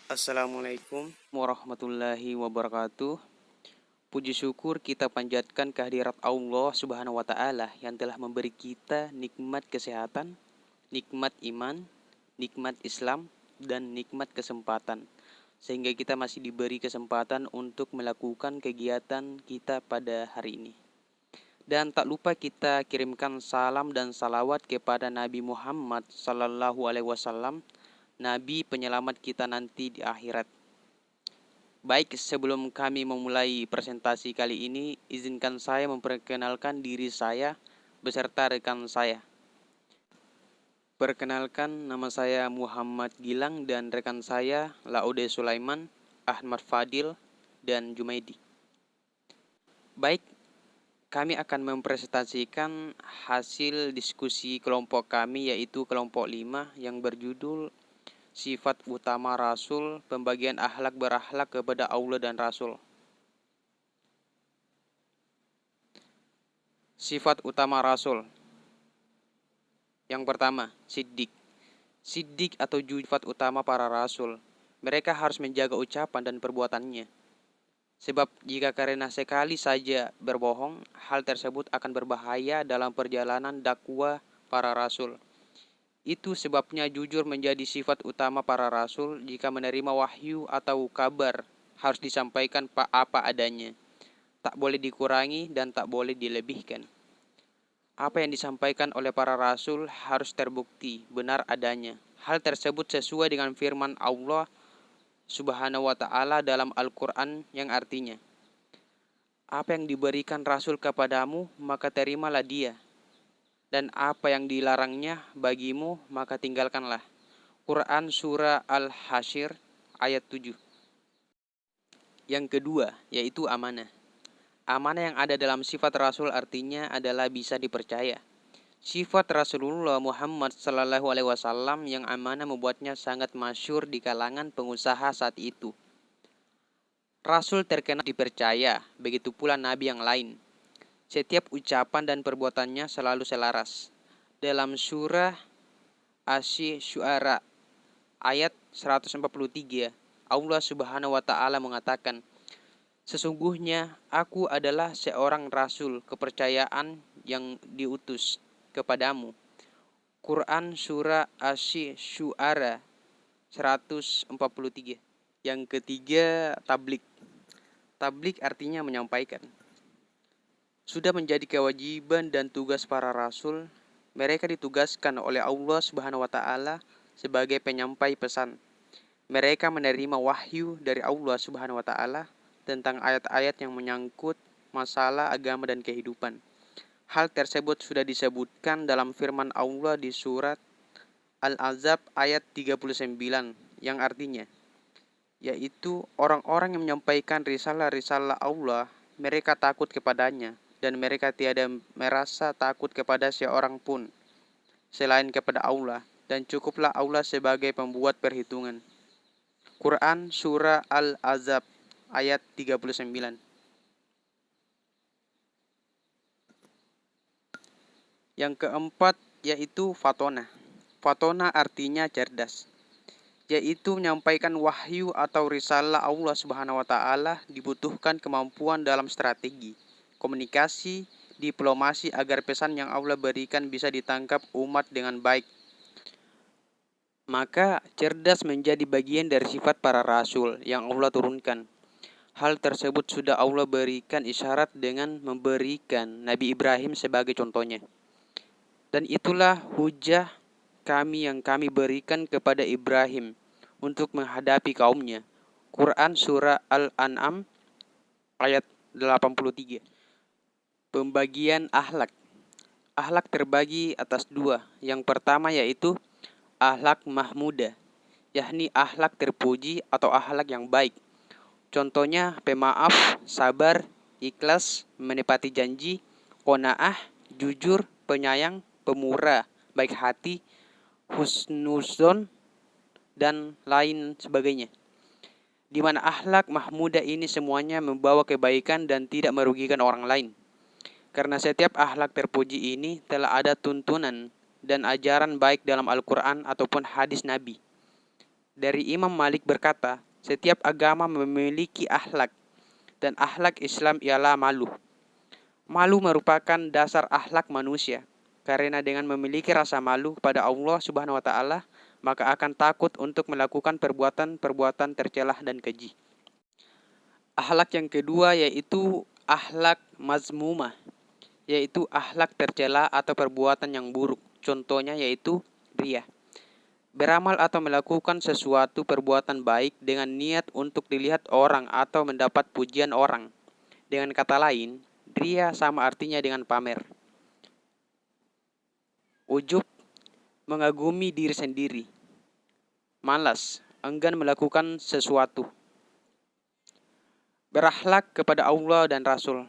Assalamualaikum warahmatullahi wabarakatuh. Puji syukur kita panjatkan kehadirat Allah Subhanahu wa taala yang telah memberi kita nikmat kesehatan, nikmat iman, nikmat Islam dan nikmat kesempatan. Sehingga kita masih diberi kesempatan untuk melakukan kegiatan kita pada hari ini. Dan tak lupa kita kirimkan salam dan salawat kepada Nabi Muhammad sallallahu alaihi wasallam, Nabi penyelamat kita nanti di akhirat. Baik, sebelum kami memulai presentasi kali ini, izinkan saya memperkenalkan diri saya beserta rekan saya. Perkenalkan, nama saya Muhammad Gilang dan rekan saya Laude Sulaiman, Ahmad Fadil, dan Jumaidi. Baik, kami akan mempresentasikan hasil diskusi kelompok kami, yaitu kelompok 5 yang berjudul Sifat Utama Rasul, Pembagian Akhlak Berakhlak kepada Allah dan Rasul. Sifat utama Rasul. Yang pertama, Siddiq. Siddiq atau sifat utama para Rasul. Mereka harus menjaga ucapan dan perbuatannya. Sebab jika karena sekali saja berbohong, hal tersebut akan berbahaya dalam perjalanan dakwah para Rasul. Itu sebabnya jujur menjadi sifat utama para Rasul. Jika menerima wahyu atau kabar, harus disampaikan apa adanya. Tak boleh dikurangi dan tak boleh dilebihkan. Apa yang disampaikan oleh para Rasul harus terbukti benar adanya. Hal tersebut sesuai dengan firman Allah Subhanahu wa ta'ala dalam Al-Quran yang artinya, apa yang diberikan Rasul kepadamu, maka terimalah dia. Dan apa yang dilarangnya bagimu, maka tinggalkanlah. Quran Surah Al-Hasyr ayat 7. Yang kedua, yaitu amanah. Amanah yang ada dalam sifat Rasul artinya adalah bisa dipercaya. Sifat Rasulullah Muhammad sallallahu alaihi wasallam yang amanah membuatnya sangat masyhur di kalangan pengusaha saat itu. Rasul terkenal dipercaya, begitu pula nabi yang lain. Setiap ucapan dan perbuatannya selalu selaras. Dalam surah Asy-Syu'ara ayat 143, Allah Subhanahu wa taala mengatakan, sesungguhnya aku adalah seorang rasul kepercayaan yang diutus kepadamu. Quran Surah Asy-Syu'ara 143. Yang ketiga, tablik. Tablik artinya menyampaikan. Sudah menjadi kewajiban dan tugas para rasul. Mereka ditugaskan oleh Allah Subhanahu wa taala sebagai penyampai pesan. Mereka menerima wahyu dari Allah Subhanahu wa taala tentang ayat-ayat yang menyangkut masalah agama dan kehidupan. Hal tersebut sudah disebutkan dalam firman Allah di surat Al-Ahzab ayat 39 yang artinya, yaitu orang-orang yang menyampaikan risalah-risalah Allah, mereka takut kepadanya dan mereka tiada merasa takut kepada seorang pun selain kepada Allah, dan cukuplah Allah sebagai pembuat perhitungan. Quran Surah Al-Ahzab ayat 39. Yang keempat yaitu fatona. Fatona artinya cerdas, yaitu menyampaikan wahyu atau risalah Allah Subhanahu wa taala dibutuhkan kemampuan dalam strategi, komunikasi, diplomasi agar pesan yang Allah berikan bisa ditangkap umat dengan baik. Maka cerdas menjadi bagian dari sifat para rasul yang Allah turunkan. Hal tersebut sudah Allah berikan isyarat dengan memberikan Nabi Ibrahim sebagai contohnya. Dan itulah hujah kami yang kami berikan kepada Ibrahim untuk menghadapi kaumnya. Quran Surah Al-An'am ayat 83. Pembagian akhlak. Akhlak terbagi atas dua. Yang pertama yaitu akhlak mahmudah, yakni akhlak terpuji atau akhlak yang baik. Contohnya pemaaf, sabar, ikhlas, menepati janji, qanaah, jujur, penyayang, pemurah, baik hati, husnuzon, dan lain sebagainya. Di mana akhlak mahmudah ini semuanya membawa kebaikan dan tidak merugikan orang lain. Karena setiap akhlak terpuji ini telah ada tuntunan dan ajaran baik dalam Al-Quran ataupun hadis Nabi. Dari Imam Malik berkata, setiap agama memiliki akhlak, dan akhlak Islam ialah malu. Malu merupakan dasar akhlak manusia, karena dengan memiliki rasa malu pada Allah Subhanahu wa taala, maka akan takut untuk melakukan perbuatan-perbuatan tercelah dan keji. Akhlak yang kedua yaitu akhlak mazmumah, yaitu akhlak tercela atau perbuatan yang buruk. Contohnya yaitu riya. Beramal atau melakukan sesuatu perbuatan baik dengan niat untuk dilihat orang atau mendapat pujian orang. Dengan kata lain, riya sama artinya dengan pamer. Ujub, mengagumi diri sendiri. Malas, enggan melakukan sesuatu. Berakhlak kepada Allah dan Rasul.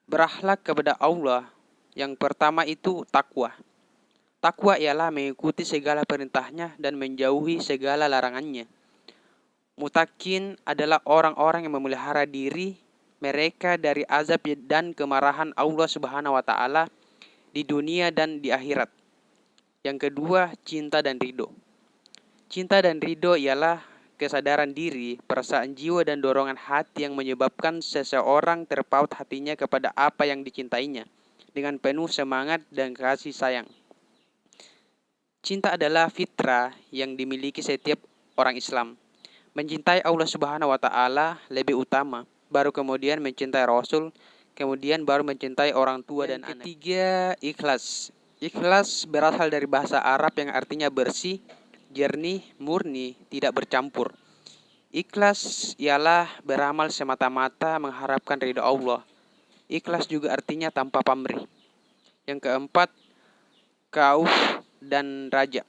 Berakhlak kepada Allah, yang pertama itu takwa. Takwa ialah mengikuti segala perintahnya dan menjauhi segala larangannya. Mutakin adalah orang-orang yang memelihara diri mereka dari azab dan kemarahan Allah Subhanahu wa taala di dunia dan di akhirat. Yang kedua, cinta dan ridho. Cinta dan ridho ialah kesadaran diri, perasaan jiwa dan dorongan hati yang menyebabkan seseorang terpaut hatinya kepada apa yang dicintainya dengan penuh semangat dan kasih sayang. Cinta adalah fitrah yang dimiliki setiap orang Islam. Mencintai Allah Subhanahu wa taala lebih utama, baru kemudian mencintai Rasul, kemudian baru mencintai orang tua dan anak. Ketiga, ikhlas. Ikhlas berasal dari bahasa Arab yang artinya bersih, jernih, murni, tidak bercampur. Ikhlas ialah beramal semata-mata mengharapkan ridha Allah. Ikhlas juga artinya tanpa pamrih. Yang keempat, kauf dan raja.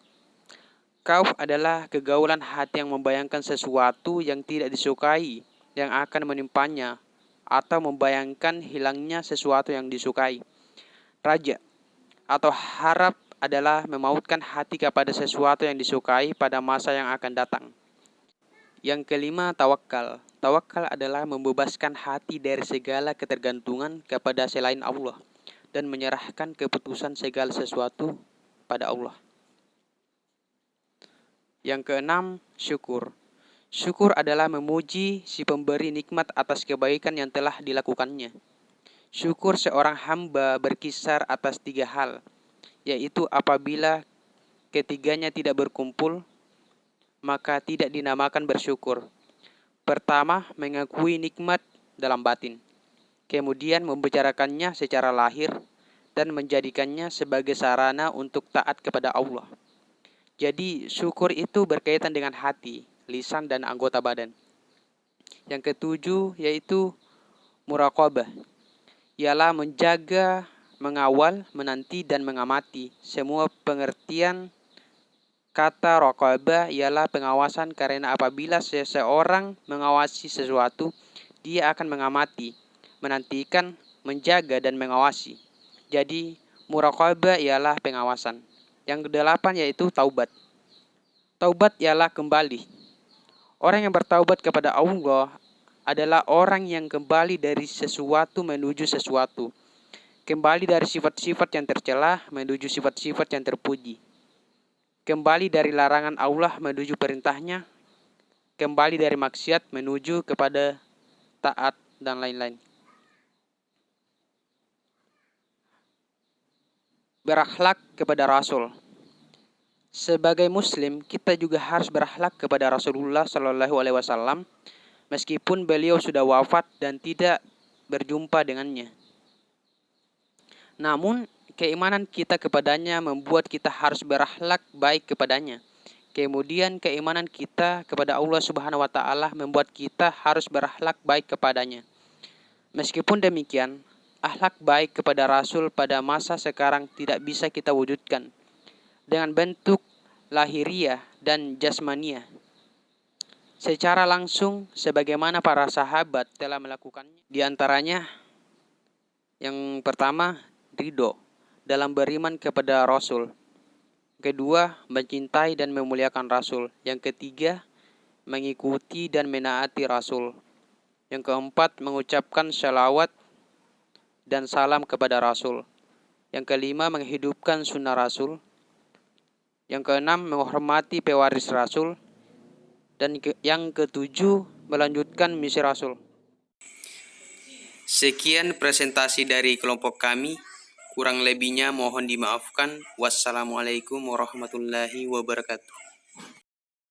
Kauf adalah kegaulan hati yang membayangkan sesuatu yang tidak disukai yang akan menimpanya atau membayangkan hilangnya sesuatu yang disukai. Raja atau harap adalah memautkan hati kepada sesuatu yang disukai pada masa yang akan datang. Yang kelima, tawakal. Tawakal adalah membebaskan hati dari segala ketergantungan kepada selain Allah dan menyerahkan keputusan segala sesuatu pada Allah. Yang keenam, syukur. Syukur adalah memuji si pemberi nikmat atas kebaikan yang telah dilakukannya. Syukur seorang hamba berkisar atas 3 hal, yaitu apabila ketiganya tidak berkumpul, maka tidak dinamakan bersyukur. Pertama, mengakui nikmat dalam batin. Kemudian membicarakannya secara lahir dan menjadikannya sebagai sarana untuk taat kepada Allah. Jadi syukur itu berkaitan dengan hati, lisan, dan anggota badan. Yang ketujuh yaitu muraqabah. Ialah menjaga, mengawal, menanti, dan mengamati. Semua pengertian kata raqabah ialah pengawasan, karena apabila seseorang mengawasi sesuatu, dia akan mengamati, menantikan, menjaga, dan mengawasi. Jadi muraqabah ialah pengawasan. Yang kedelapan yaitu taubat. Taubat ialah kembali. Orang yang bertaubat kepada Allah adalah orang yang kembali dari sesuatu menuju sesuatu. Kembali dari sifat-sifat yang tercela menuju sifat-sifat yang terpuji. Kembali dari larangan Allah menuju perintahnya. Kembali dari maksiat menuju kepada taat dan lain-lain. Berakhlak kepada Rasul. Sebagai Muslim, kita juga harus berakhlak kepada Rasulullah Shallallahu Alaihi Wasallam, meskipun beliau sudah wafat dan tidak berjumpa dengannya. Namun, keimanan kita kepadanya membuat kita harus berakhlak baik kepadanya. Kemudian, keimanan kita kepada Allah Subhanahu Wa Taala membuat kita harus berakhlak baik kepadanya. Meskipun demikian, akhlak baik kepada Rasul pada masa sekarang tidak bisa kita wujudkan dengan bentuk lahiriah dan jasmaniah secara langsung sebagaimana para sahabat telah melakukannya. Di antaranya yang pertama, ridho dalam beriman kepada Rasul. Kedua, mencintai dan memuliakan Rasul. Yang ketiga, mengikuti dan menaati Rasul. Yang keempat, mengucapkan shalawat dan salam kepada Rasul. Yang kelima, menghidupkan sunnah Rasul. Yang keenam, menghormati pewaris Rasul. Dan yang ketujuh, melanjutkan misi Rasul. Sekian presentasi dari kelompok kami. Kurang lebihnya mohon dimaafkan. Wassalamualaikum warahmatullahi wabarakatuh.